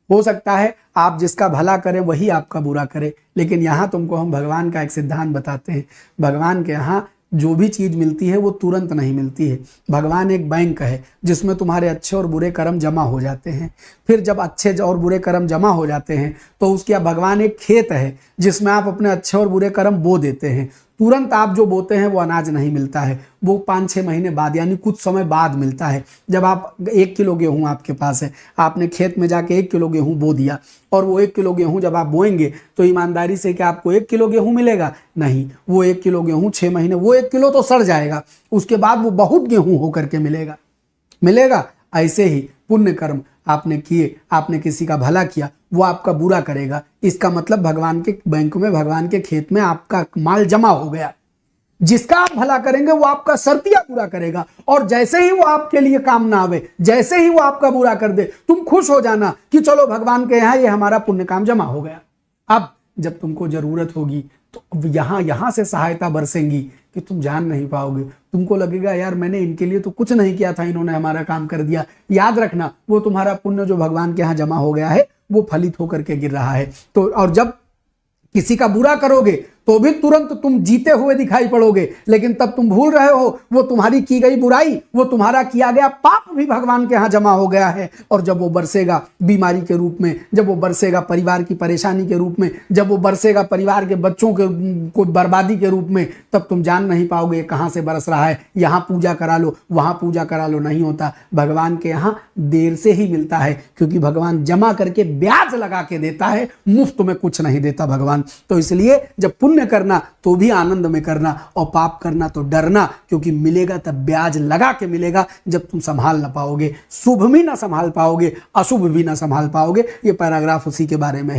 हो सकता है आप जिसका भला करें वही आपका बुरा करे, लेकिन यहाँ तुमको हम भगवान का एक सिद्धांत बताते हैं। भगवान के यहाँ जो भी चीज़ मिलती है वो तुरंत नहीं मिलती है। भगवान एक बैंक है जिसमें तुम्हारे अच्छे और बुरे कर्म जमा हो जाते हैं। फिर जब अच्छे और बुरे कर्म जमा हो जाते हैं तो उसके भगवान एक खेत है जिसमें आप अपने अच्छे और बुरे कर्म बो देते हैं। तुरंत आप जो बोते हैं वो अनाज नहीं मिलता है, वो 5-6 महीने बाद यानी कुछ समय बाद मिलता है। जब आप 1 किलो गेहूँ आपके पास है, आपने खेत में जाके 1 किलो गेहूँ बो दिया, और वो 1 किलो गेहूँ जब आप बोएंगे तो ईमानदारी से क्या आपको 1 किलो गेहूँ मिलेगा? नहीं, वो 1 किलो गेहूँ 6 महीने, वो 1 किलो तो सड़ जाएगा, उसके बाद वो बहुत गेहूँ होकर के मिलेगा। ऐसे ही पुण्य कर्म आपने किए, आपने किसी का भला किया, वो आपका बुरा करेगा। इसका मतलब भगवान के बैंक में, भगवान के खेत में आपका माल जमा हो गया। जिसका आप भला करेंगे वो आपका शर्तिया पूरा करेगा, और जैसे ही वो आपके लिए काम ना आवे, जैसे ही वो आपका बुरा कर दे, तुम खुश हो जाना कि चलो भगवान के यहाँ ये हमारा पुण्य काम जमा हो गया। अब जब तुमको जरूरत होगी तो यहाँ से सहायता बरसेंगी कि तुम जान नहीं पाओगे। तुमको लगेगा यार मैंने इनके लिए तो कुछ नहीं किया था, इन्होंने हमारा काम कर दिया। याद रखना, वो तुम्हारा पुण्य जो भगवान के यहाँ जमा हो गया है वो फलित होकर के गिर रहा है। तो और जब किसी का बुरा करोगे तो भी तुरंत तुम जीते हुए दिखाई पड़ोगे, लेकिन तब तुम भूल रहे हो वो तुम्हारी की गई बुराई, वो तुम्हारा किया गया पाप भी भगवान के यहाँ जमा हो गया है। और जब वो बरसेगा बीमारी के रूप में, जब वो बरसेगा परिवार की परेशानी के रूप में, जब वो बरसेगा परिवार के बच्चों के को बर्बादी के रूप में, तब तुम जान नहीं पाओगे कहाँ से बरस रहा है। यहाँ पूजा करा लो, वहाँ पूजा करा लो, नहीं होता। भगवान के यहाँ देर से ही मिलता है, क्योंकि भगवान जमा करके ब्याज लगा के देता है, मुफ्त में कुछ नहीं देता भगवान। तो इसलिए जब पुण्य करना तो भी आनंद में करना, और पाप करना तो डरना, क्योंकि मिलेगा तब ब्याज लगा के मिलेगा जब तुम संभाल ना पाओगे, शुभ भी ना संभाल पाओगे, अशुभ भी ना संभाल पाओगे। ये पैराग्राफ उसी के बारे में है।